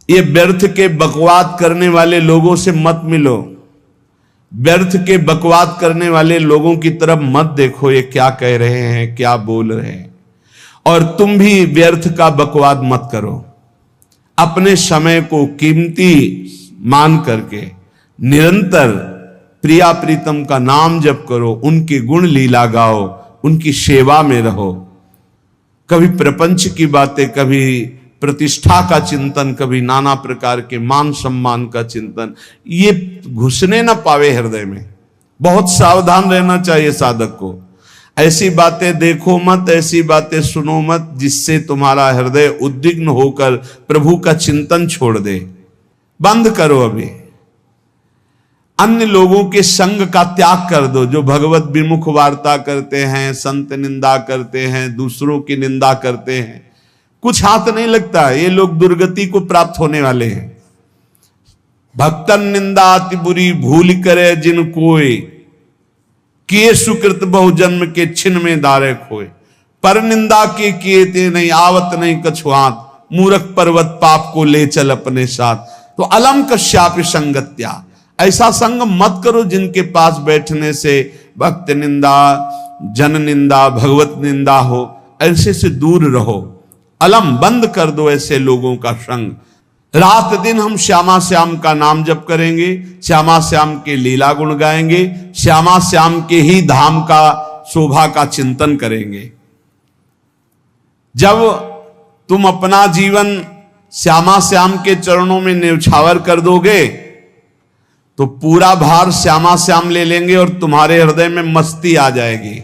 ये व्यर्थ के बकवाद करने वाले लोगों से मत मिलो, व्यर्थ के बकवाद करने वाले लोगों की तरफ मत देखो, ये क्या कह रहे हैं, क्या बोल रहे हैं। और तुम भी व्यर्थ का बकवाद मत करो। अपने समय को कीमती मान करके निरंतर प्रिया प्रीतम का नाम जप करो, उनके गुण लीला गाओ, उनकी सेवा में रहो। कभी प्रपंच की बातें, कभी प्रतिष्ठा का चिंतन, कभी नाना प्रकार के मान सम्मान का चिंतन, ये घुसने ना पावे हृदय में। बहुत सावधान रहना चाहिए साधक को। ऐसी बातें देखो मत, ऐसी बातें सुनो मत जिससे तुम्हारा हृदय उद्विग्न होकर प्रभु का चिंतन छोड़ दे। बंद करो अभी। अन्य लोगों के संग का त्याग कर दो, जो भगवत विमुख वार्ता करते हैं, संत निंदा करते हैं, दूसरों की निंदा करते हैं। कुछ हाथ नहीं लगता, ये लोग दुर्गति को प्राप्त होने वाले हैं। भक्तन निंदा अति बुरी भूल करे जिन कोय, किए सुकृत बहु जन्म के छिन में दारे खोए। पर निंदा के किए ते नहीं आवत नहीं कछुआत, मूर्ख पर्वत पाप को ले चल अपने साथ। तो अलम कश्यापि संगत्या, ऐसा संग मत करो जिनके पास बैठने से भक्त निंदा, जन निंदा, भगवत निंदा हो। ऐसे से दूर रहो। अलम बंद कर दो ऐसे लोगों का संग। रात दिन हम श्यामा श्याम का नाम जप करेंगे, श्यामा श्याम के लीला गुण गाएंगे, श्यामा श्याम के ही धाम का शोभा का चिंतन करेंगे। जब तुम अपना जीवन श्यामा श्याम के चरणों में न्यौछावर कर दोगे तो पूरा भार श्यामा श्याम ले लेंगे और तुम्हारे हृदय में मस्ती आ जाएगी।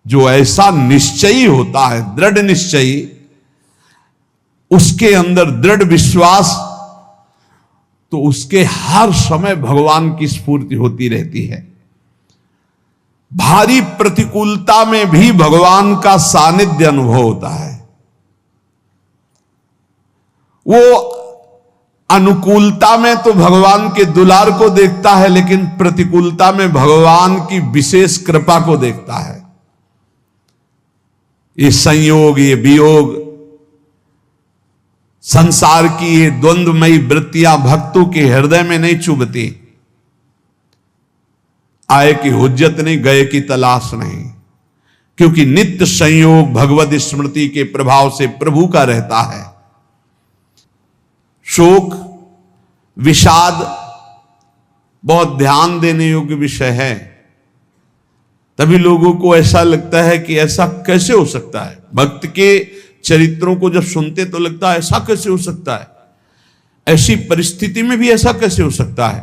जो ऐसा निश्चयी होता है, दृढ़ निश्चयी, उसके अंदर दृढ़ विश्वास, तो उसके हर समय भगवान की स्फूर्ति होती रहती है। भारी प्रतिकूलता में भी भगवान का सानिध्य अनुभव होता है। वो अनुकूलता में तो भगवान के दुलार को देखता है, लेकिन प्रतिकूलता में भगवान की विशेष कृपा को देखता है। ये संयोग, ये वियोग, संसार की ये द्वंद्वमयी वृत्तियां भक्तों के हृदय में नहीं चुभती। आए की हुज्जत नहीं, गए की तलाश नहीं, क्योंकि नित्य संयोग भगवत स्मृति के प्रभाव से प्रभु का रहता है। शोक, विषाद बहुत ध्यान देने योग्य विषय है। तभी लोगों को ऐसा लगता है कि ऐसा कैसे हो सकता है। भक्त के चरित्रों को जब सुनते तो लगता है ऐसा कैसे हो सकता है, ऐसी परिस्थिति में भी ऐसा कैसे हो सकता है।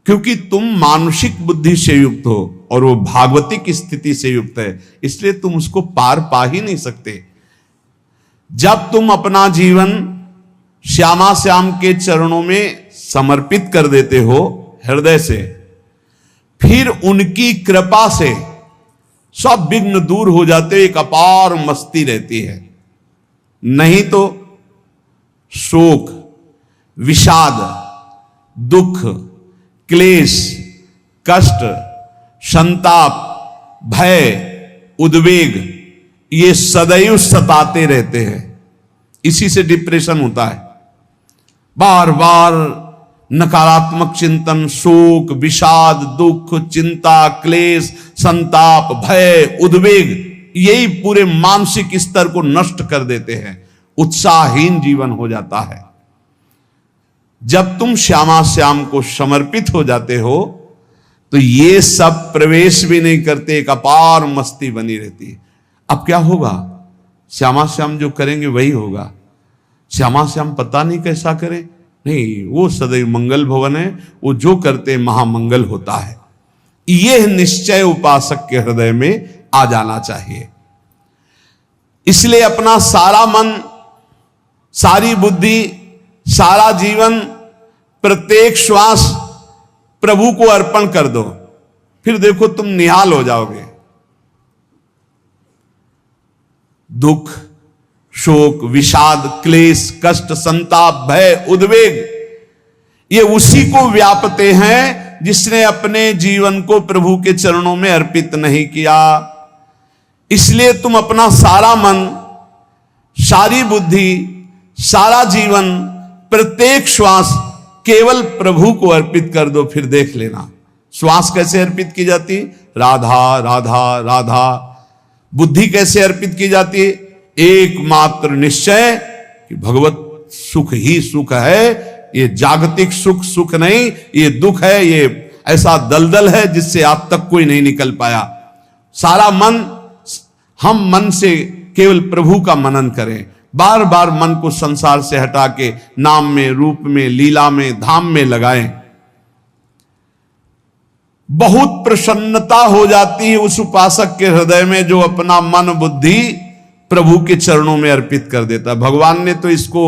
क्योंकि तुम मानसिक बुद्धि से युक्त हो और वो भागवतिक स्थिति से युक्त है, इसलिए तुम उसको पार पा ही नहीं सकते। जब तुम अपना जीवन श्यामा श्याम के चरणों में समर्पित कर देते हो हृदय से, फिर उनकी कृपा से सब विघ्न दूर हो जाते, एक अपार मस्ती रहती है। नहीं तो शोक, विषाद, दुख, क्लेश, कष्ट, संताप, भय, उद्वेग, ये सदैव सताते रहते हैं। इसी से डिप्रेशन होता है। बार बार नकारात्मक चिंतन, शोक, विषाद, दुख, चिंता, क्लेश, संताप, भय, उद्वेग, यही पूरे मानसिक स्तर को नष्ट कर देते हैं। उत्साहहीन जीवन हो जाता है। जब तुम श्यामा श्याम को समर्पित हो जाते हो तो ये सब प्रवेश भी नहीं करते, एक अपार मस्ती बनी रहती है। अब क्या होगा? श्यामा श्याम जो करेंगे वही होगा। श्यामा श्याम पता नहीं कैसा करें, नहीं, वो सदैव मंगल भवन है, वो जो करते महामंगल होता है। यह निश्चय उपासक के हृदय में आ जाना चाहिए। इसलिए अपना सारा मन, सारी बुद्धि, सारा जीवन, प्रत्येक श्वास प्रभु को अर्पण कर दो, फिर देखो तुम निहाल हो जाओगे। दुख, शोक, विषाद, क्लेश, कष्ट, संताप, भय, उद्वेग, ये उसी को व्यापते हैं जिसने अपने जीवन को प्रभु के चरणों में अर्पित नहीं किया। इसलिए तुम अपना सारा मन, सारी बुद्धि, सारा जीवन, प्रत्येक श्वास केवल प्रभु को अर्पित कर दो, फिर देख लेना श्वास कैसे अर्पित की जाती, राधा राधा राधा। बुद्धि कैसे अर्पित की जाती, एकमात्र निश्चय कि भगवत सुख ही सुख है, ये जागतिक सुख सुख नहीं, ये दुख है, ये ऐसा दलदल है जिससे आज तक कोई नहीं निकल पाया। सारा मन, हम मन से केवल प्रभु का मनन करें, बार बार मन को संसार से हटा के नाम में, रूप में, लीला में, धाम में लगाएं। बहुत प्रसन्नता हो जाती है उस उपासक के हृदय में जो अपना मन बुद्धि प्रभु के चरणों में अर्पित कर देता। भगवान ने तो इसको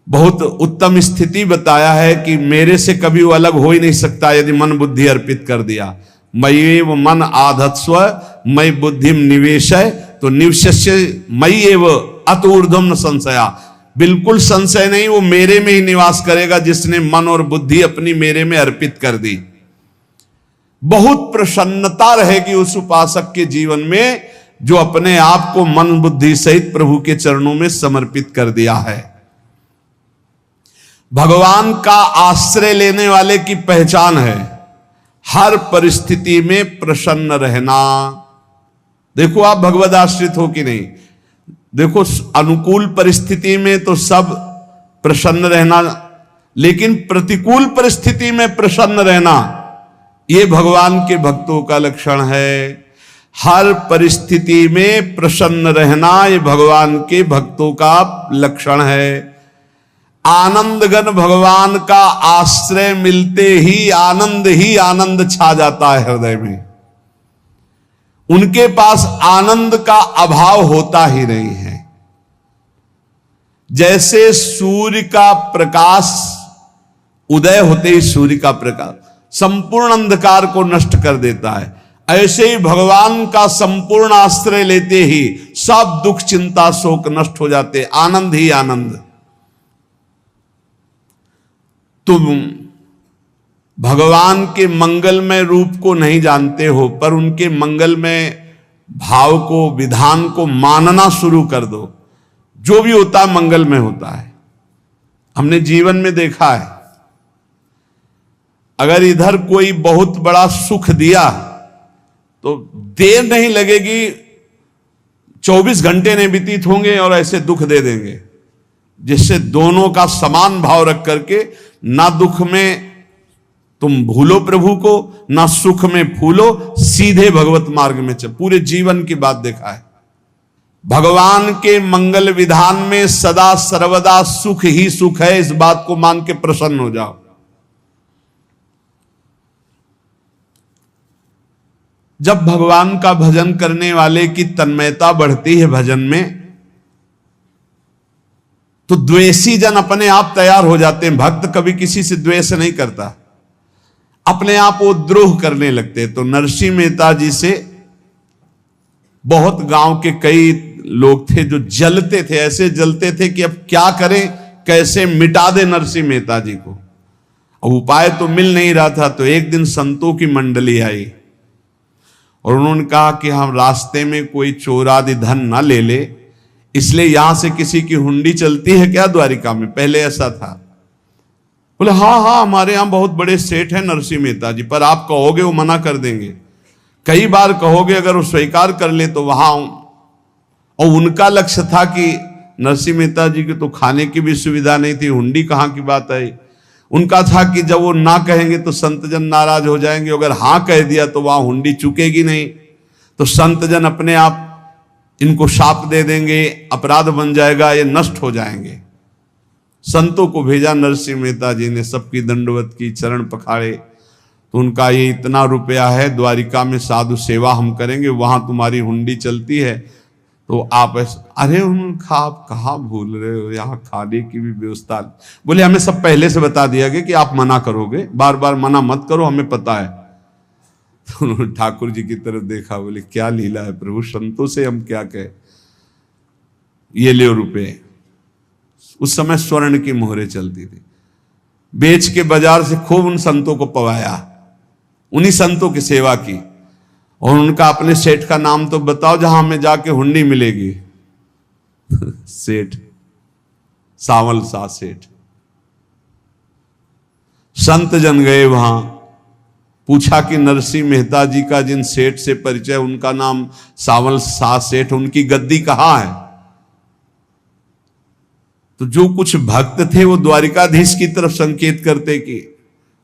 बहुत उत्तम स्थिति बताया है कि मेरे से कभी वो अलग हो ही नहीं सकता यदि मन बुद्धि अर्पित कर दिया। मय्येव मन आधत्स्व मयि बुद्धिम निवेशय, तो निवशस्य मय्येव अत ऊर्ध्वम न संशया, बिल्कुल संशय नहीं, वो मेरे में ही निवास करेगा जिसने मन और बुद्धि अपनी मेरे में अर्पित कर दी। बहुत प्रसन्नता रहेगी उस उपासक के जीवन में जो अपने आप को मन बुद्धि सहित प्रभु के चरणों में समर्पित कर दिया है। भगवान का आश्रय लेने वाले की पहचान है हर परिस्थिति में प्रसन्न रहना। देखो आप भगवद आश्रित हो कि नहीं, देखो अनुकूल परिस्थिति में तो सब प्रसन्न रहना, लेकिन प्रतिकूल परिस्थिति में प्रसन्न रहना ये भगवान के भक्तों का लक्षण है। हर परिस्थिति में प्रसन्न रहना ये भगवान के भक्तों का लक्षण है। आनंदगन भगवान का आश्रय मिलते ही आनंद छा जाता है हृदय में। उनके पास आनंद का अभाव होता ही नहीं है। जैसे सूर्य का प्रकाश उदय होते ही सूर्य का प्रकाश संपूर्ण अंधकार को नष्ट कर देता है, ऐसे ही भगवान का संपूर्ण आश्रय लेते ही सब दुख चिंता शोक नष्ट हो जाते, आनंद ही आनंद। तुम भगवान के मंगलमय रूप को नहीं जानते हो, पर उनके मंगलमय भाव को, विधान को मानना शुरू कर दो। जो भी होता है मंगलमय होता है। हमने जीवन में देखा है, अगर इधर कोई बहुत बड़ा सुख दिया तो देर नहीं लगेगी, 24 घंटे नहीं व्यतीत होंगे और ऐसे दुख दे देंगे, जिससे दोनों का समान भाव रख करके ना दुख में तुम भूलो प्रभु को, ना सुख में फूलो, सीधे भगवत मार्ग में चल। पूरे जीवन की बात देखा है। भगवान के मंगल विधान में सदा सर्वदा सुख ही सुख है, इस बात को मान के प्रसन्न हो जाओ। जब भगवान का भजन करने वाले की तन्मयता बढ़ती है भजन में, तो द्वेषी जन अपने आप तैयार हो जाते हैं। भक्त कभी किसी से द्वेष नहीं करता, अपने आप वो द्रोह करने लगते। तो नरसिंह मेहता जी से बहुत गांव के कई लोग थे जो जलते थे, ऐसे जलते थे कि अब क्या करें, कैसे मिटा दे नरसिंह मेहता जी को। अब उपाय तो मिल नहीं रहा था। तो एक दिन संतों की मंडली आई और उन्होंने कहा कि हम रास्ते में कोई चोर आदि धन ना ले ले, इसलिए यहां से किसी की हुंडी चलती है क्या द्वारिका में? पहले ऐसा था। बोले हाँ हमारे यहां बहुत बड़े सेठ हैं नरसिंह मेहता जी, पर आप कहोगे वो मना कर देंगे। कई बार कहोगे, अगर वो स्वीकार कर ले तो वहां। और उनका लक्ष्य था कि नरसिंह मेहता जी की तो खाने की भी सुविधा नहीं थी, हुंडी कहां की बात आई। उनका था कि जब वो ना कहेंगे तो संतजन नाराज हो जाएंगे, अगर हाँ कह दिया तो वहां हुंडी चुकेगी नहीं, तो संतजन अपने आप इनको शाप दे देंगे, अपराध बन जाएगा, ये नष्ट हो जाएंगे। संतों को भेजा नरसिंह मेहता जी ने, सबकी दंडवत की, चरण पखाड़े। तो उनका ये इतना रुपया है, द्वारिका में साधु सेवा हम करेंगे, वहां तुम्हारी हुंडी चलती है तो आप अरे उनका आप कहाँ भूल रहे हो, यहाँ खाने की भी व्यवस्था। बोले हमें सब पहले से बता दिया गया कि आप मना करोगे, बार बार मना मत करो, हमें पता है। तो उन्होंने ठाकुर जी की तरफ देखा, बोले क्या लीला है प्रभु, संतों से हम क्या कहें, ये ले रुपए। उस समय स्वर्ण की मोहरें चलती थी, बेच के बाजार से खूब उन संतों को पवाया, उन्हीं संतों की सेवा की। और उनका अपने सेठ का नाम तो बताओ जहां हमें जाके हुंडी मिलेगी। सेठ, सावल शाह सेठ। संत जन गए वहां, पूछा कि नरसिंह मेहता जी का जिन सेठ से परिचय, उनका नाम सावल शाह सेठ, उनकी गद्दी कहां है? तो जो कुछ भक्त थे वो द्वारिकाधीश की तरफ संकेत करते कि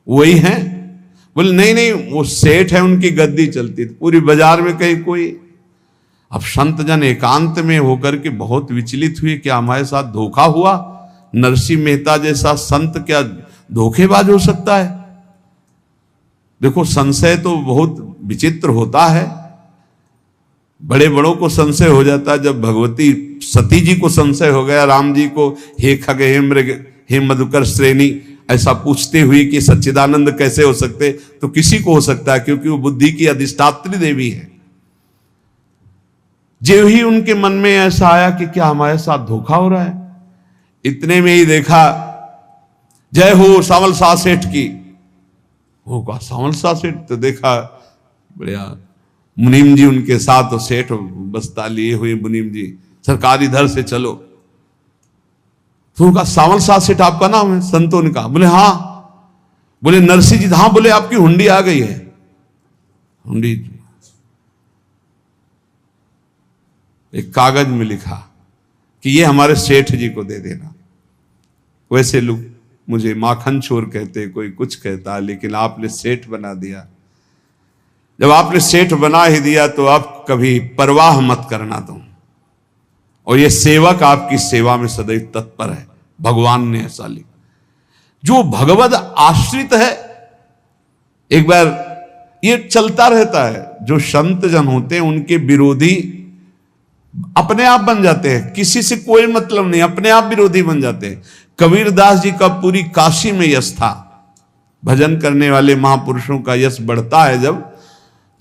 वही हैं। बोले नहीं नहीं, वो सेठ है, उनकी गद्दी चलती थी पूरी बाजार में कहीं कोई। अब संत जन एकांत में होकर के बहुत विचलित हुए, क्या हमारे साथ धोखा हुआ? नरसिंह मेहता जैसा संत क्या धोखेबाज हो सकता है? देखो, संशय तो बहुत विचित्र होता है, बड़े बड़ों को संशय हो जाता है। जब भगवती सती जी को संशय हो गया, राम जी को हे खग हे मृग हे मधुकर श्रेणी ऐसा पूछते हुए कि सच्चिदानंद कैसे हो सकते, तो किसी को हो सकता है, क्योंकि वो बुद्धि की अधिष्ठात्री देवी है। जो ही उनके मन में ऐसा आया कि क्या हमारे साथ धोखा हो रहा है, इतने में ही देखा जय हो सावल शाह सेठ की। वो कहा सावल शाह सेठ, तो देखा बढ़िया मुनीम जी उनके साथ, तो सेठ बस्ता लिए हुए मुनीम जी, सरकार इधर से चलो। तो उनका सावल शाह सेठ आपका नाम है? संतों ने कहा। बोले हाँ। बोले नरसिंह जी? हाँ। बोले आपकी हुंडी आ गई है। हुंडी एक कागज में लिखा कि ये हमारे सेठ जी को दे देना। वैसे लोग मुझे माखन चोर कहते, कोई कुछ कहता, लेकिन आपने सेठ बना दिया। जब आपने सेठ बना ही दिया तो आप कभी परवाह मत करना तुम, और ये सेवक आपकी सेवा में सदैव तत्पर है। भगवान ने ऐसा लिखा। जो भगवद आश्रित है, एक बार ये चलता रहता है, जो संत जन होते हैं उनके विरोधी अपने आप बन जाते हैं, किसी से कोई मतलब नहीं, अपने आप विरोधी बन जाते हैं। कबीरदास जी का पूरी काशी में यश था। भजन करने वाले महापुरुषों का यश बढ़ता है जब,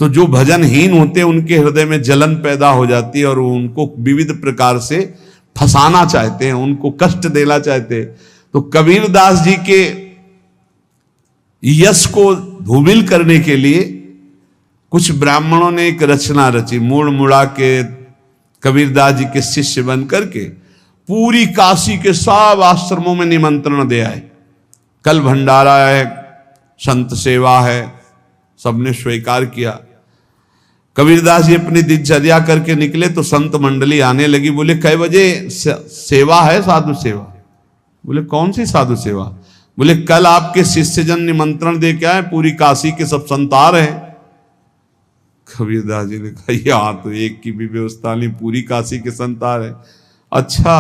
तो जो भजनहीन होते हैं उनके हृदय में जलन पैदा हो जाती है, और वो उनको विविध प्रकार से फंसाना चाहते हैं, उनको कष्ट देना चाहते हैं। तो कबीरदास जी के यश को धूमिल करने के लिए कुछ ब्राह्मणों ने एक रचना रची, मुड़ मुड़ा के कबीरदास जी के शिष्य बन करके पूरी काशी के सब आश्रमों में निमंत्रण दे आए। कल भंडारा है, संत सेवा है, सबने स्वीकार किया। कबीरदास जी अपनी दिनचर्या करके निकले तो संत मंडली आने लगी। बोले कै बजे सेवा है? साधु सेवा। बोले कौन सी साधु सेवा? बोले कल आपके शिष्यजन निमंत्रण दे के आए, पूरी काशी के सब संत आ रहे हैं। कबीरदास जी ने कहा यहाँ तो एक की भी व्यवस्था नहीं, पूरी काशी के संत आ रहे। अच्छा,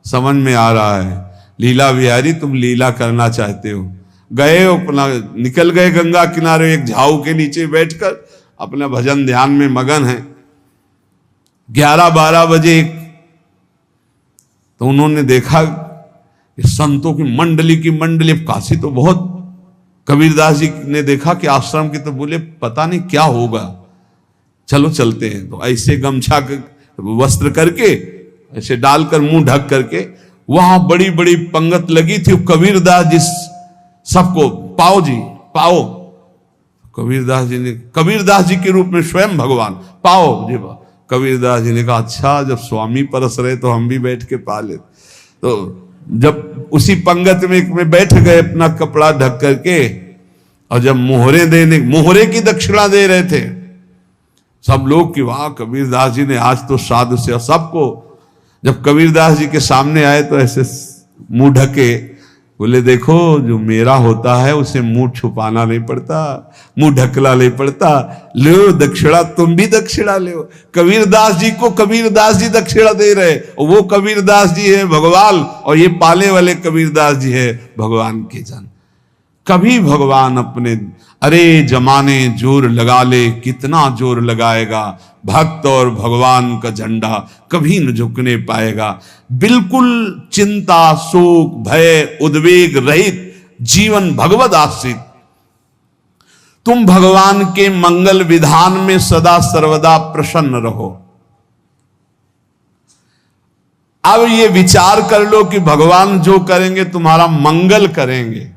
समझ में आ रहा है, लीला बिहारी तुम लीला करना चाहते हो। गए अपना, निकल गए गंगा किनारे, एक झाऊ के नीचे बैठकर अपना भजन ध्यान में मगन है। 11-12 बजे तो उन्होंने देखा संतों की मंडली, काशी तो बहुत। कबीरदास जी ने देखा कि आश्रम की, तो बोले पता नहीं क्या होगा, चलो चलते हैं। तो ऐसे गमछा वस्त्र करके ऐसे डालकर मुंह ढक करके, वहां बड़ी बड़ी पंगत लगी थी। कबीरदास जी सबको पाओ जी पाओ। कबीरदास जी के रूप में स्वयं भगवान पाओ जी। कबीरदास जी ने कहा अच्छा, जब स्वामी परस रहे तो हम भी बैठ के पा ले। तो जब उसी पंगत में बैठ गए अपना कपड़ा ढक करके, और जब मोहरे की दक्षिणा दे रहे थे सब लोग कि वाह कबीरदास जी ने आज तो साधु से, सबको जब कबीरदास जी के सामने आए तो ऐसे मुंह ढके। बोले देखो, जो मेरा होता है उसे मुंह छुपाना नहीं पड़ता, मुंह ढकना नहीं पड़ता। लो दक्षिणा, तुम भी दक्षिणा लो। कबीरदास जी को कबीरदास जी दक्षिणा दे रहे, वो कबीरदास जी है भगवान, और ये पाले वाले कबीरदास जी है भगवान के जन। कभी भगवान अपने, अरे जमाने जोर लगा ले, कितना जोर लगाएगा, भक्त और भगवान का झंडा कभी न झुकने पाएगा। बिल्कुल चिंता, शोक, भय, उद्वेग रहित जीवन भगवद आश्रित। तुम भगवान के मंगल विधान में सदा सर्वदा प्रसन्न रहो। अब ये विचार कर लो कि भगवान जो करेंगे तुम्हारा मंगल करेंगे।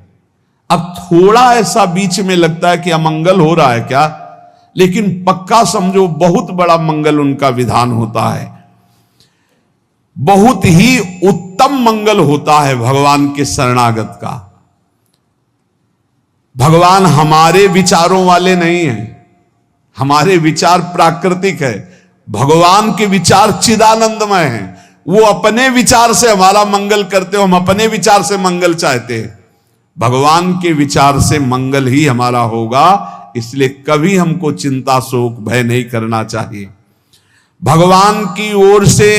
अब थोड़ा ऐसा बीच में लगता है कि अमंगल हो रहा है क्या, लेकिन पक्का समझो बहुत बड़ा मंगल उनका विधान होता है। बहुत ही उत्तम मंगल होता है भगवान के शरणागत का। भगवान हमारे विचारों वाले नहीं हैं, हमारे विचार प्राकृतिक है, भगवान के विचार चिदानंदमय हैं। वो अपने विचार से हमारा मंगल करते हो, हम अपने विचार से मंगल चाहते हैं। भगवान के विचार से मंगल ही हमारा होगा, इसलिए कभी हमको चिंता शोक भय नहीं करना चाहिए। भगवान की ओर से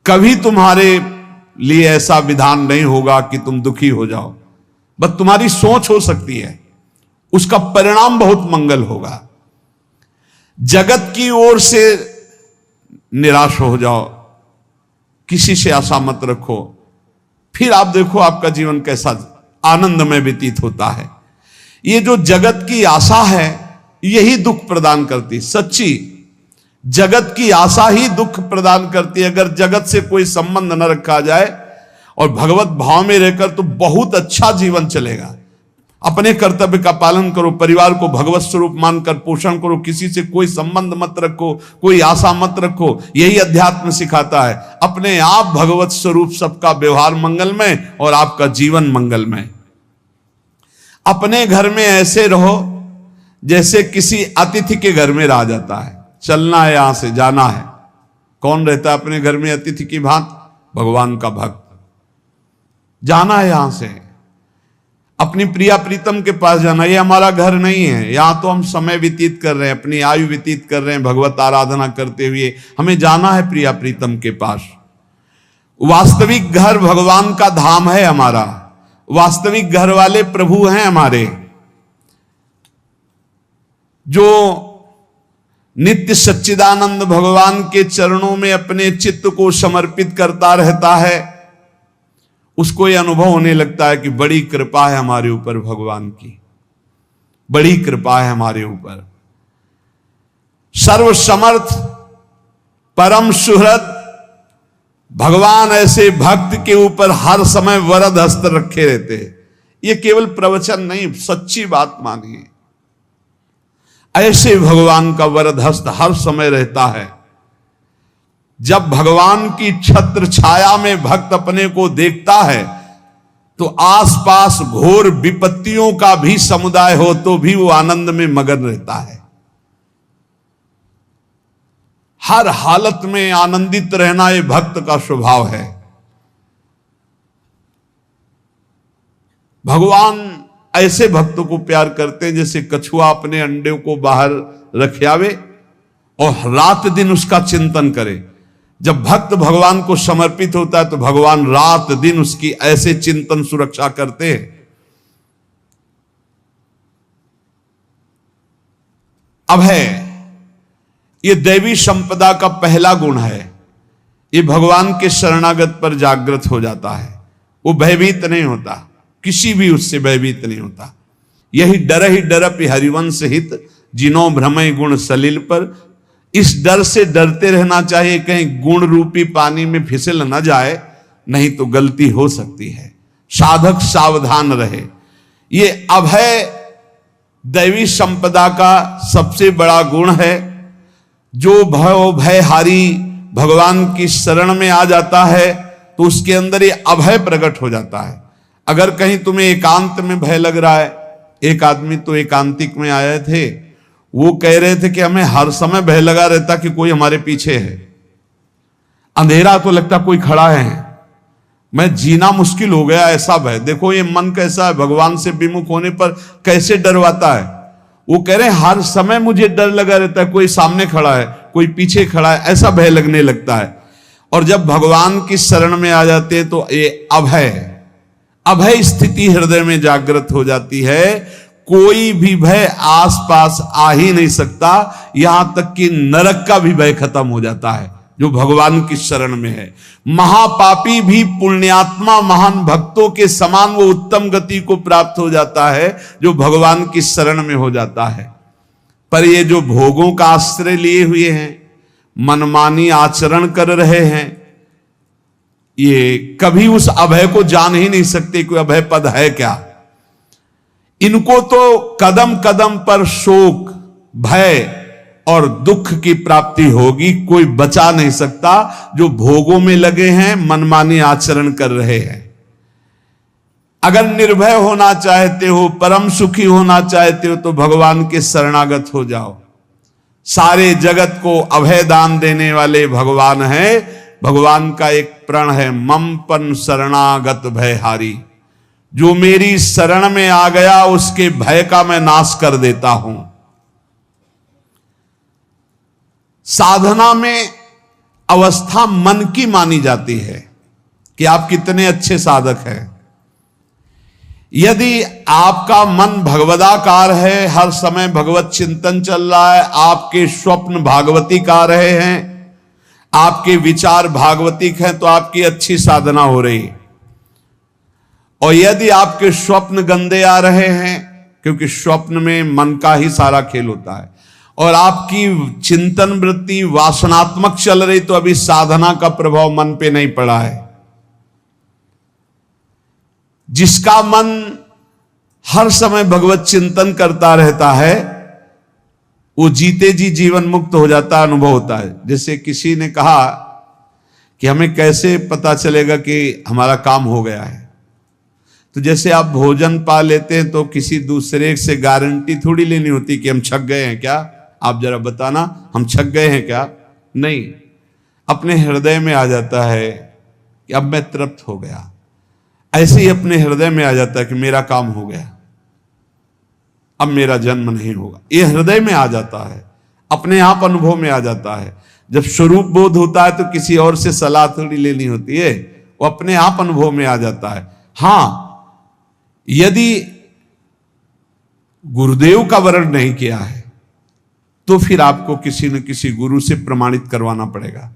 कभी तुम्हारे लिए ऐसा विधान नहीं होगा कि तुम दुखी हो जाओ, बस तुम्हारी सोच हो सकती है, उसका परिणाम बहुत मंगल होगा। जगत की ओर से निराश हो जाओ, किसी से आशा मत रखो, फिर आप देखो आपका जीवन कैसा आनंद में व्यतीत होता है। ये जो जगत की आशा है यही दुख प्रदान करती, सच्ची जगत की आशा ही दुख प्रदान करती है। अगर जगत से कोई संबंध न रखा जाए और भगवत भाव में रहकर तो बहुत अच्छा जीवन चलेगा। अपने कर्तव्य का पालन करो, परिवार को भगवत स्वरूप मानकर पोषण करो, किसी से कोई संबंध मत रखो, कोई आशा मत रखो, यही अध्यात्म सिखाता है। अपने आप भगवत स्वरूप, सबका व्यवहार मंगलमय और आपका जीवन मंगलमय। अपने घर में ऐसे रहो जैसे किसी अतिथि के घर में रह जाता है, चलना है, यहां से जाना है। कौन रहता है अपने घर में अतिथि की भांति? भगवान का भक्त। जाना है यहां से, अपनी प्रिया प्रीतम के पास जाना। ये हमारा घर नहीं है, यहां तो हम समय व्यतीत कर रहे हैं, अपनी आयु व्यतीत कर रहे हैं भगवत आराधना करते हुए। हमें जाना है प्रिया प्रीतम के पास। वास्तविक घर भगवान का धाम है हमारा, वास्तविक घर वाले प्रभु हैं हमारे। जो नित्य सच्चिदानंद भगवान के चरणों में अपने चित्त को समर्पित करता रहता है, उसको यह अनुभव होने लगता है कि बड़ी कृपा है हमारे ऊपर, भगवान की बड़ी कृपा है हमारे ऊपर। सर्वसमर्थ परम सुहृद भगवान ऐसे भक्त के ऊपर हर समय वरद हस्त रखे रहते हैं। ये केवल प्रवचन नहीं, सच्ची बात मानिए। ऐसे भगवान का वरद हस्त हर समय रहता है। जब भगवान की छत्र छाया में भक्त अपने को देखता है तो आसपास घोर विपत्तियों का भी समुदाय हो तो भी वो आनंद में मगन रहता है। हर हालत में आनंदित रहना ये भक्त का स्वभाव है। भगवान ऐसे भक्तों को प्यार करते हैं जैसे कछुआ अपने अंडे को बाहर रख आवे और रात दिन उसका चिंतन करे। जब भक्त भगवान को समर्पित होता है तो भगवान रात दिन उसकी ऐसे चिंतन सुरक्षा करते हैं। अभय, ये दैवी संपदा का पहला गुण है। ये भगवान के शरणागत पर जागृत हो जाता है, वो भयभीत नहीं होता, किसी भी उससे भयभीत नहीं होता। यही डर ही डरप हरिवंश हित, जिनो भ्रमय गुण सलिल पर। इस डर से डरते रहना चाहिए कहीं गुण रूपी पानी में फिसल न जाए, नहीं तो गलती हो सकती है। साधक सावधान रहे। ये अभय दैवी संपदा का सबसे बड़ा गुण है। जो भयहारी भगवान की शरण में आ जाता है तो उसके अंदर ये अभय प्रकट हो जाता है। अगर कहीं तुम्हें एकांत में भय लग रहा है, एक आदमी तो एकांतिक में आए थे, वो कह रहे थे कि हमें हर समय भय लगा रहता कि कोई हमारे पीछे है, अंधेरा तो लगता कोई खड़ा है, मैं जीना मुश्किल हो गया, ऐसा भय। देखो ये मन कैसा है, भगवान से विमुख होने पर कैसे डरवाता है। वो कह रहे हैं हर समय मुझे डर लगा रहता है, कोई सामने खड़ा है, कोई पीछे खड़ा है, ऐसा भय लगने लगता है। और जब भगवान की शरण में आ जाते हैं तो ये अभय स्थिति हृदय में जागृत हो जाती है। कोई भी भय आसपास आ ही नहीं सकता, यहां तक कि नरक का भी भय खत्म हो जाता है जो भगवान की शरण में है। महापापी भी पुण्यात्मा महान भक्तों के समान वो उत्तम गति को प्राप्त हो जाता है जो भगवान की शरण में हो जाता है। पर ये जो भोगों का आश्रय लिए हुए हैं, मनमानी आचरण कर रहे हैं, ये कभी उस अभय को जान ही नहीं सकते कोई अभय पद है क्या। इनको तो कदम कदम पर शोक भय और दुख की प्राप्ति होगी। कोई बचा नहीं सकता जो भोगों में लगे हैं, मनमानी आचरण कर रहे हैं। अगर निर्भय होना चाहते हो, परम सुखी होना चाहते हो, तो भगवान के शरणागत हो जाओ। सारे जगत को अभय दान देने वाले भगवान हैं। भगवान का एक प्रण है, मम पन शरणागत भयहारी। जो मेरी शरण में आ गया उसके भय का मैं नाश कर देता हूं। साधना में अवस्था मन की मानी जाती है कि आप कितने अच्छे साधक हैं। यदि आपका मन भगवदाकार है, हर समय भगवत चिंतन चल रहा है, आपके स्वप्न भागवती का रहे हैं, आपके विचार भागवतिक हैं, तो आपकी अच्छी साधना हो रही। और यदि आपके स्वप्न गंदे आ रहे हैं, क्योंकि स्वप्न में मन का ही सारा खेल होता है, और आपकी चिंतन वृत्ति वासनात्मक चल रही, तो अभी साधना का प्रभाव मन पे नहीं पड़ा है। जिसका मन हर समय भगवत चिंतन करता रहता है, वो जीते जी जीवन मुक्त हो जाता, अनुभव होता है। जैसे किसी ने कहा कि हमें कैसे पता चलेगा कि हमारा काम हो गया है, तो जैसे आप भोजन पा लेते हैं तो किसी दूसरे से गारंटी थोड़ी लेनी होती कि हम छक गए हैं क्या, आप जरा बताना हम छक गए हैं क्या। नहीं, अपने हृदय में आ जाता है कि अब मैं तृप्त हो गया। ऐसे ही अपने हृदय में आ जाता है कि मेरा काम हो गया, अब मेरा जन्म नहीं होगा। ये हृदय में आ जाता है, अपने आप अनुभव में आ जाता है। जब स्वरूप बोध होता है तो किसी और से सलाह थोड़ी लेनी होती है, वो अपने आप अनुभव में आ जाता है। हां, यदि गुरुदेव का वर्ण नहीं किया है तो फिर आपको किसी न किसी गुरु से प्रमाणित करवाना पड़ेगा।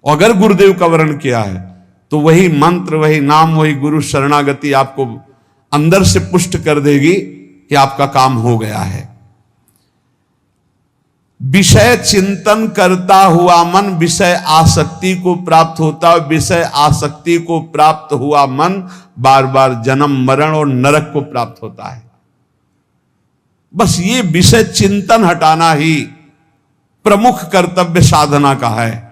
अगर गुरुदेव का वर्ण किया है तो वही मंत्र, वही नाम, वही गुरु शरणागति आपको अंदर से पुष्ट कर देगी कि आपका काम हो गया है। विषय चिंतन करता हुआ मन विषय आसक्ति को प्राप्त होता है। विषय आसक्ति को प्राप्त हुआ मन बार बार जन्म मरण और नरक को प्राप्त होता है। बस ये विषय चिंतन हटाना ही प्रमुख कर्तव्य साधना का है।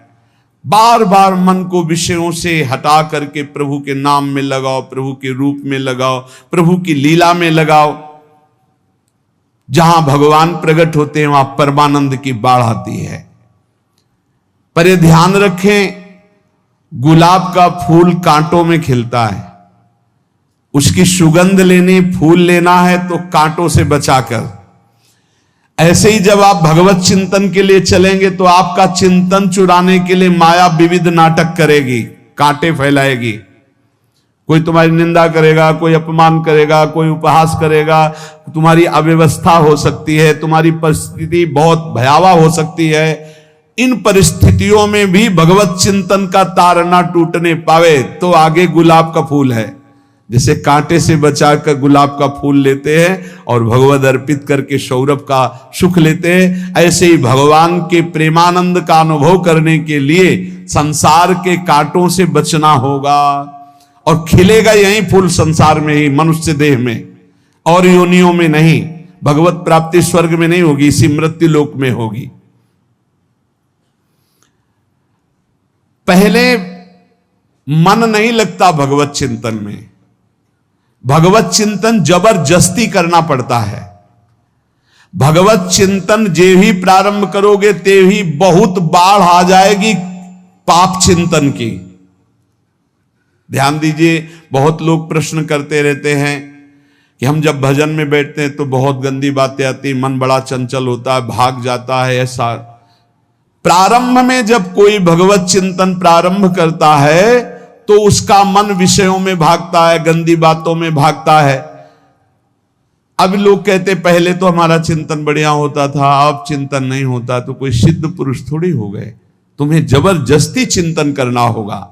बार बार मन को विषयों से हटा करके प्रभु के नाम में लगाओ, प्रभु के रूप में लगाओ, प्रभु की लीला में लगाओ। जहां भगवान प्रकट होते हैं वहां परमानंद की बाढ़ आती है। पर यह ध्यान रखें, गुलाब का फूल कांटों में खिलता है। उसकी सुगंध लेनी, फूल लेना है तो कांटों से बचाकर। ऐसे ही जब आप भगवत चिंतन के लिए चलेंगे तो आपका चिंतन चुराने के लिए माया विविध नाटक करेगी, कांटे फैलाएगी। कोई तुम्हारी निंदा करेगा, कोई अपमान करेगा, कोई उपहास करेगा, तुम्हारी अव्यवस्था हो सकती है, तुम्हारी परिस्थिति बहुत भयावह हो सकती है। इन परिस्थितियों में भी भगवत चिंतन का तार ना टूटने पावे तो आगे गुलाब का फूल है। जैसे कांटे से बचाकर गुलाब का फूल लेते हैं और भगवद अर्पित करके सौरभ का सुख लेते हैं, ऐसे ही भगवान के प्रेमानंद का अनुभव करने के लिए संसार के कांटों से बचना होगा। और खिलेगा यही फूल संसार में ही, मनुष्य देह में, और योनियों में नहीं। भगवत प्राप्ति स्वर्ग में नहीं होगी, इसी मृत्यु लोक में होगी। पहले मन नहीं लगता भगवत चिंतन में। भगवत चिंतन जबरदस्ती करना पड़ता है। भगवत चिंतन जे ही प्रारंभ करोगे ते ही बहुत बाढ़ आ जाएगी पाप चिंतन की। ध्यान दीजिए, बहुत लोग प्रश्न करते रहते हैं कि हम जब भजन में बैठते हैं तो बहुत गंदी बातें आती, मन बड़ा चंचल होता है, भाग जाता है। ऐसा प्रारंभ में जब कोई भगवत चिंतन प्रारंभ करता है तो उसका मन विषयों में भागता है, गंदी बातों में भागता है। अब लोग कहते पहले तो हमारा चिंतन बढ़िया होता था, अब चिंतन नहीं होता। तो कोई सिद्ध पुरुष थोड़ी हो गए, तुम्हें जबरदस्ती चिंतन करना होगा।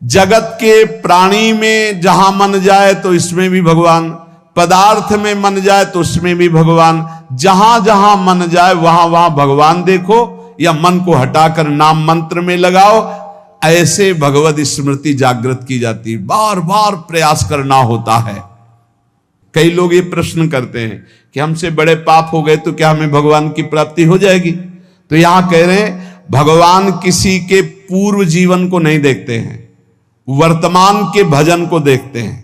जगत के प्राणी में जहां मन जाए तो इसमें भी भगवान, पदार्थ में मन जाए तो उसमें भी भगवान। जहां जहां मन जाए वहां वहां भगवान देखो, या मन को हटाकर नाम मंत्र में लगाओ। ऐसे भगवत स्मृति जागृत की जाती, बार बार प्रयास करना होता है। कई लोग ये प्रश्न करते हैं कि हमसे बड़े पाप हो गए तो क्या हमें भगवान की प्राप्ति हो जाएगी? तो यहां कह रहे हैं भगवान किसी के पूर्व जीवन को नहीं देखते हैं, वर्तमान के भजन को देखते हैं।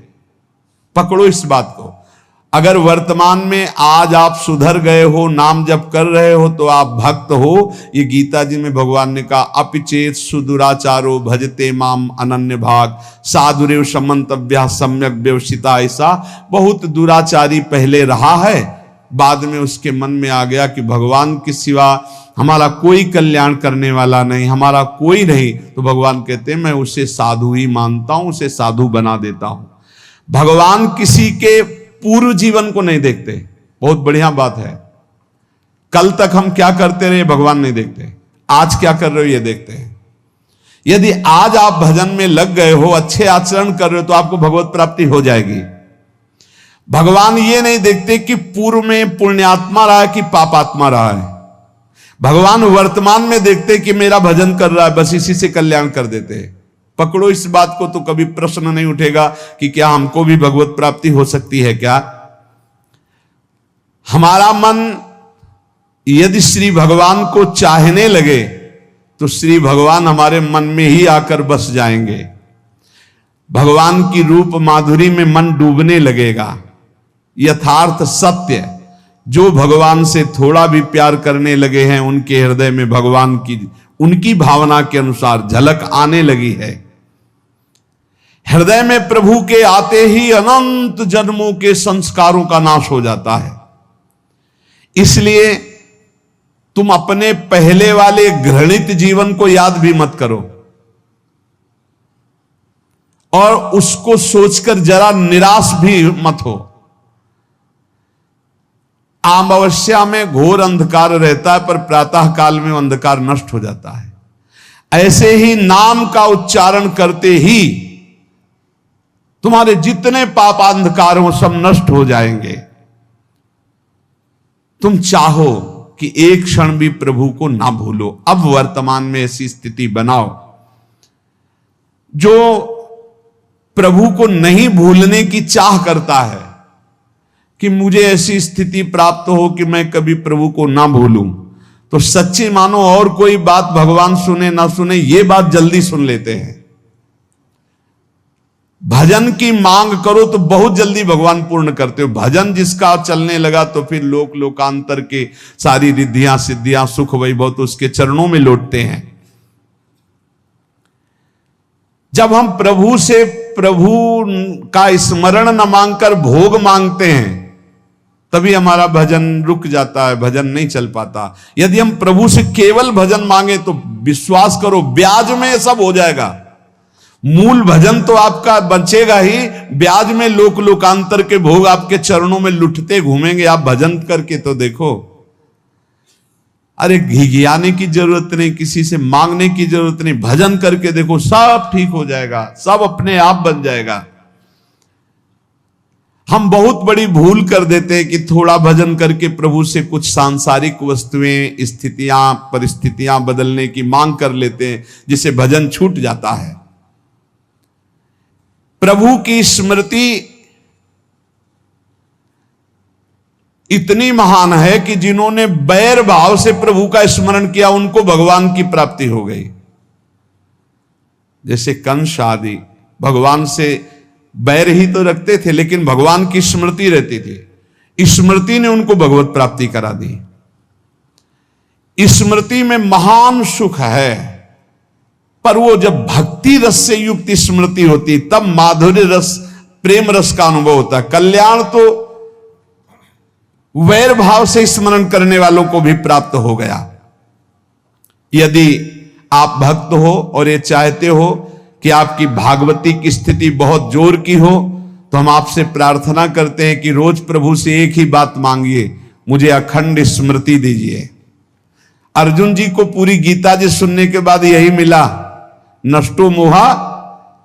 पकड़ो इस बात को। अगर वर्तमान में आज आप सुधर गए हो, नाम जप कर रहे हो, तो आप भक्त हो। ये गीता जी में भगवान ने कहा, अपिचेत सुदुराचारो भजते माम अनन्य भाग साधुरेव समन्तव्या सम्यक व्यवसिता। ऐसा बहुत दुराचारी पहले रहा है, बाद में उसके मन में आ गया कि भगवान के सिवा हमारा कोई कल्याण करने वाला नहीं, हमारा कोई नहीं। तो भगवान कहते हैं मैं उसे साधु ही मानता हूं, उसे साधु बना देता हूं। भगवान किसी के पूर्व जीवन को नहीं देखते। बहुत बढ़िया बात है। कल तक हम क्या करते रहे भगवान नहीं देखते, आज क्या कर रहे हो ये देखते हैं। यदि आज आप भजन में लग गए हो, अच्छे आचरण कर रहे हो, तो आपको भगवत प्राप्ति हो जाएगी। भगवान ये नहीं देखते कि पूर्व में पुण्यात्मा रहा है कि पापात्मा रहा है। भगवान वर्तमान में देखते कि मेरा भजन कर रहा है, बस इसी से कल्याण कर देते हैं। पकड़ो इस बात को, तो कभी प्रश्न नहीं उठेगा कि क्या हमको भी भगवत प्राप्ति हो सकती है क्या। हमारा मन यदि श्री भगवान को चाहने लगे तो श्री भगवान हमारे मन में ही आकर बस जाएंगे। भगवान की रूप माधुरी में मन डूबने लगेगा। यथार्थ सत्य, जो भगवान से थोड़ा भी प्यार करने लगे हैं, उनके हृदय में भगवान की उनकी भावना के अनुसार झलक आने लगी है। हृदय में प्रभु के आते ही अनंत जन्मों के संस्कारों का नाश हो जाता है। इसलिए तुम अपने पहले वाले घृणित जीवन को याद भी मत करो और उसको सोचकर जरा निराश भी मत हो। अमावस्या में घोर अंधकार रहता है, पर प्रातः काल में अंधकार नष्ट हो जाता है। ऐसे ही नाम का उच्चारण करते ही तुम्हारे जितने पाप अंधकार हो सब नष्ट हो जाएंगे। तुम चाहो कि एक क्षण भी प्रभु को ना भूलो। अब वर्तमान में ऐसी स्थिति बनाओ। जो प्रभु को नहीं भूलने की चाह करता है कि मुझे ऐसी स्थिति प्राप्त हो कि मैं कभी प्रभु को ना भूलूं, तो सच्ची मानो और कोई बात भगवान सुने ना सुने, ये बात जल्दी सुन लेते हैं। भजन की मांग करो तो बहुत जल्दी भगवान पूर्ण करते हो। भजन जिसका चलने लगा तो फिर लोक लोकांतर के सारी रिद्धियां सिद्धियां सुख वैभव तो उसके चरणों में लौटते हैं। जब हम प्रभु से प्रभु का स्मरण न मांगकर भोग मांगते हैं, तभी हमारा भजन रुक जाता है, भजन नहीं चल पाता। यदि हम प्रभु से केवल भजन मांगे तो विश्वास करो ब्याज में सब हो जाएगा। मूल भजन तो आपका बचेगा ही, ब्याज में लोक लोकांतर के भोग आपके चरणों में लुटते घूमेंगे। आप भजन करके तो देखो। अरे घिघियाने की जरूरत नहीं, किसी से मांगने की जरूरत नहीं, भजन करके देखो, सब ठीक हो जाएगा, सब अपने आप बन जाएगा। हम बहुत बड़ी भूल कर देते हैं कि थोड़ा भजन करके प्रभु से कुछ सांसारिक वस्तुएं, स्थितियां, परिस्थितियां बदलने की मांग कर लेते हैं, जिससे भजन छूट जाता है। प्रभु की स्मृति इतनी महान है कि जिन्होंने बैर भाव से प्रभु का स्मरण किया उनको भगवान की प्राप्ति हो गई। जैसे कंस आदि भगवान से बैर ही तो रखते थे, लेकिन भगवान की स्मृति रहती थी। स्मृति ने उनको भगवत प्राप्ति करा दी। स्मृति में महान सुख है, पर वो जब भक्ति रस से युक्त स्मृति होती तब माधुर्य रस, प्रेम रस का अनुभव होता है। कल्याण तो वैर भाव से स्मरण करने वालों को भी प्राप्त हो गया। यदि आप भक्त हो और ये चाहते हो कि आपकी भागवती की स्थिति बहुत जोर की हो, तो हम आपसे प्रार्थना करते हैं कि रोज प्रभु से एक ही बात मांगिए, मुझे अखंड स्मृति दीजिए। अर्जुन जी को पूरी गीता जी सुनने के बाद यही मिला, नष्टो मोहा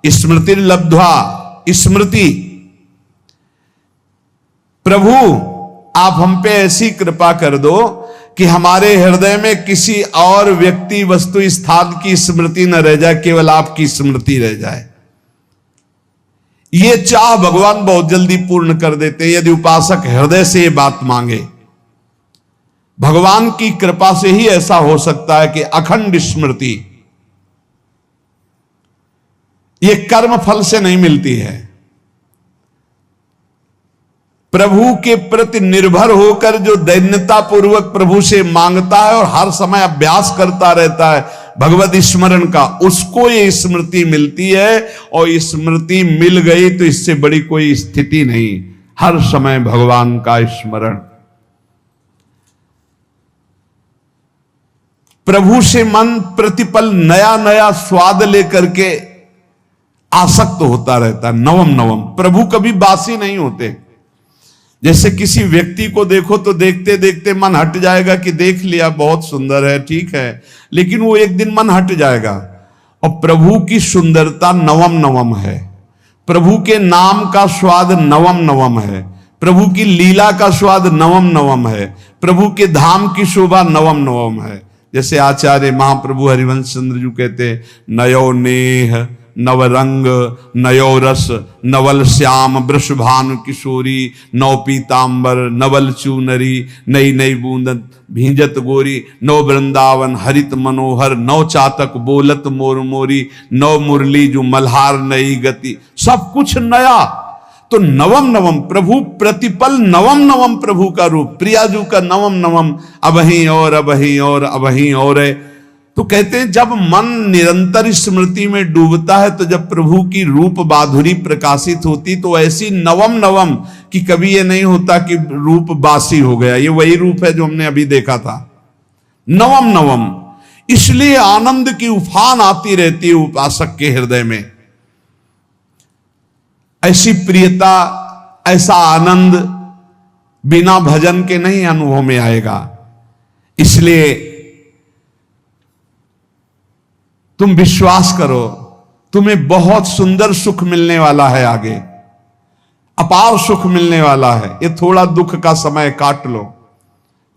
स्मृति लब्ध्वा। स्मृति, प्रभु आप हम पे ऐसी कृपा कर दो कि हमारे हृदय में किसी और व्यक्ति, वस्तु, स्थान की स्मृति न रह जाए, केवल आपकी स्मृति रह जाए। ये चाह भगवान बहुत जल्दी पूर्ण कर देते हैं यदि उपासक हृदय से ये बात मांगे। भगवान की कृपा से ही ऐसा हो सकता है कि अखंड स्मृति ये कर्म फल से नहीं मिलती है। प्रभु के प्रति निर्भर होकर जो दैन्यता पूर्वक प्रभु से मांगता है और हर समय अभ्यास करता रहता है भगवत स्मरण का, उसको ये स्मृति मिलती है। और स्मृति मिल गई तो इससे बड़ी कोई स्थिति नहीं, हर समय भगवान का स्मरण। प्रभु से मन प्रतिपल नया नया स्वाद लेकर के आसक्त होता रहता है, नवम नवम। प्रभु कभी बासी नहीं होते। जैसे किसी व्यक्ति को देखो तो देखते देखते मन हट जाएगा कि देख लिया बहुत सुंदर है, ठीक है, लेकिन वो एक दिन मन हट जाएगा। और प्रभु की सुंदरता नवम नवम है, प्रभु के नाम का स्वाद नवम नवम है, प्रभु की लीला का स्वाद नवम नवम है, प्रभु के धाम की शोभा नवम नवम है। जैसे आचार्य महाप्रभु हरिवंश चंद्र जी कहते, नयो नेह नवरंग नयो रस नवल श्याम वृषभानु किशोरी नव पीतांबर नवल चूनरी नई नई बूंदन भींजत गोरी नव वृंदावन हरित मनोहर नव चातक बोलत मोर मोरी नव मुरली जो मल्हार नई गति, सब कुछ नया। तो नवम नवम प्रभु प्रतिपल नवम नवम प्रभु का रूप, प्रियाजू का नवम नवम, अबहीं और अबहीं और अबहीं और है। तो कहते हैं जब मन निरंतर स्मृति में डूबता है तो जब प्रभु की रूप माधुरी प्रकाशित होती तो ऐसी नवम नवम कि कभी ये नहीं होता कि रूप बासी हो गया। ये वही रूप है जो हमने अभी देखा था, नवम नवम। इसलिए आनंद की उफान आती रहती है उपासक के हृदय में। ऐसी प्रियता, ऐसा आनंद बिना भजन के नहीं अनुभव में आएगा। इसलिए तुम विश्वास करो, तुम्हें बहुत सुंदर सुख मिलने वाला है, आगे अपार सुख मिलने वाला है। ये थोड़ा दुख का समय काट लो,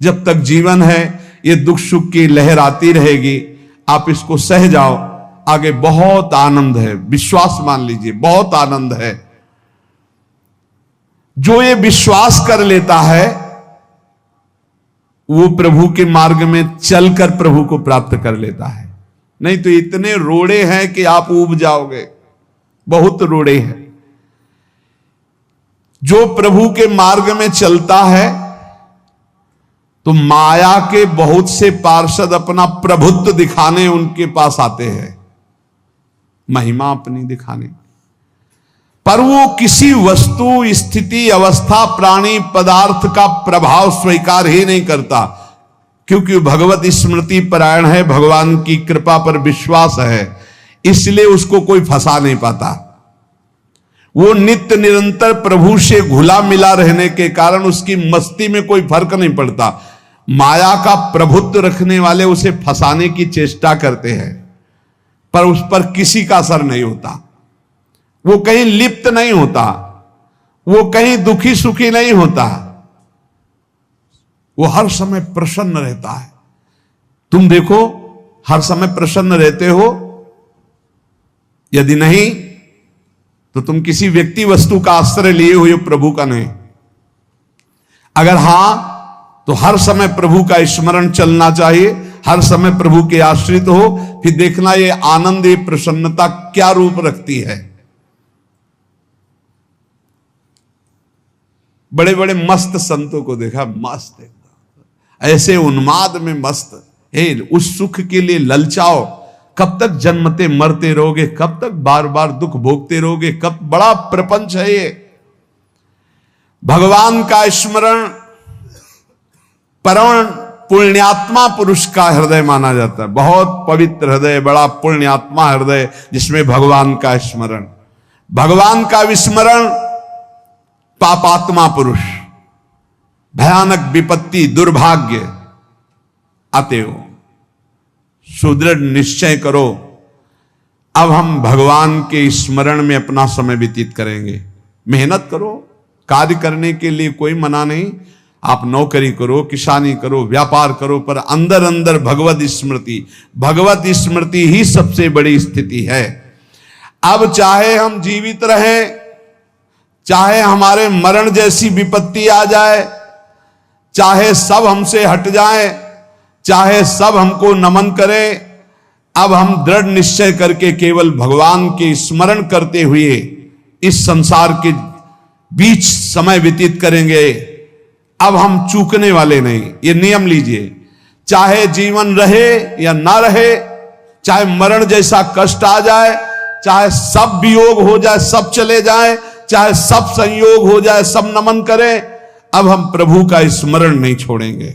जब तक जीवन है ये दुख सुख की लहर आती रहेगी, आप इसको सह जाओ, आगे बहुत आनंद है, विश्वास मान लीजिए, बहुत आनंद है। जो ये विश्वास कर लेता है वो प्रभु के मार्ग में चलकर प्रभु को प्राप्त कर लेता है। नहीं तो इतने रोड़े हैं कि आप ऊब जाओगे, बहुत रोड़े हैं। जो प्रभु के मार्ग में चलता है तो माया के बहुत से पार्षद अपना प्रभुत्व दिखाने उनके पास आते हैं, महिमा अपनी दिखाने, पर वो किसी वस्तु स्थिति अवस्था प्राणी पदार्थ का प्रभाव स्वीकार ही नहीं करता, क्योंकि भगवत स्मृति परायण है, भगवान की कृपा पर विश्वास है, इसलिए उसको कोई फंसा नहीं पाता। वो नित्य निरंतर प्रभु से घुला मिला रहने के कारण उसकी मस्ती में कोई फर्क नहीं पड़ता। माया का प्रभुत्व रखने वाले उसे फंसाने की चेष्टा करते हैं, पर उस पर किसी का असर नहीं होता। वो कहीं लिप्त नहीं होता, वो कहीं दुखी सुखी नहीं होता, वो हर समय प्रसन्न रहता है। तुम देखो, हर समय प्रसन्न रहते हो? यदि नहीं तो तुम किसी व्यक्ति वस्तु का आश्रय लिए हुए हो, प्रभु का नहीं। अगर हां तो हर समय प्रभु का स्मरण चलना चाहिए, हर समय प्रभु के आश्रित हो, फिर देखना ये आनंद, ये प्रसन्नता क्या रूप रखती है। बड़े बड़े मस्त संतों को देखा, मस्त एकदम ऐसे उन्माद में मस्त। हे, उस सुख के लिए ललचाओ, कब तक जन्मते मरते रहोगे, कब तक बार बार दुख भोगते रहोगे, कब? बड़ा प्रपंच है ये। भगवान का स्मरण परम पुण्यात्मा पुरुष का हृदय माना जाता है। बहुत पवित्र हृदय, बड़ा पुण्यात्मा हृदय जिसमें भगवान का स्मरण। भगवान का विस्मरण पापात्मा पुरुष, भयानक विपत्ति दुर्भाग्य आते हो। सुदृढ़ निश्चय करो, अब हम भगवान के स्मरण में अपना समय व्यतीत करेंगे। मेहनत करो, कार्य करने के लिए कोई मना नहीं। आप नौकरी करो, किसानी करो, व्यापार करो, पर अंदर अंदर भगवत स्मृति ही सबसे बड़ी स्थिति है। अब चाहे हम जीवित रहें, चाहे हमारे मरण जैसी विपत्ति आ जाए, चाहे सब हमसे हट जाए, चाहे सब हमको नमन करें, अब हम दृढ़ निश्चय करके केवल भगवान के स्मरण करते हुए इस संसार के बीच समय व्यतीत करेंगे। अब हम चूकने वाले नहीं। ये नियम लीजिए, चाहे जीवन रहे या ना रहे, चाहे मरण जैसा कष्ट आ जाए, चाहे सब वियोग हो जाए, सब चले जाए, चाहे सब संयोग हो जाए, सब नमन करें, अब हम प्रभु का स्मरण नहीं छोड़ेंगे।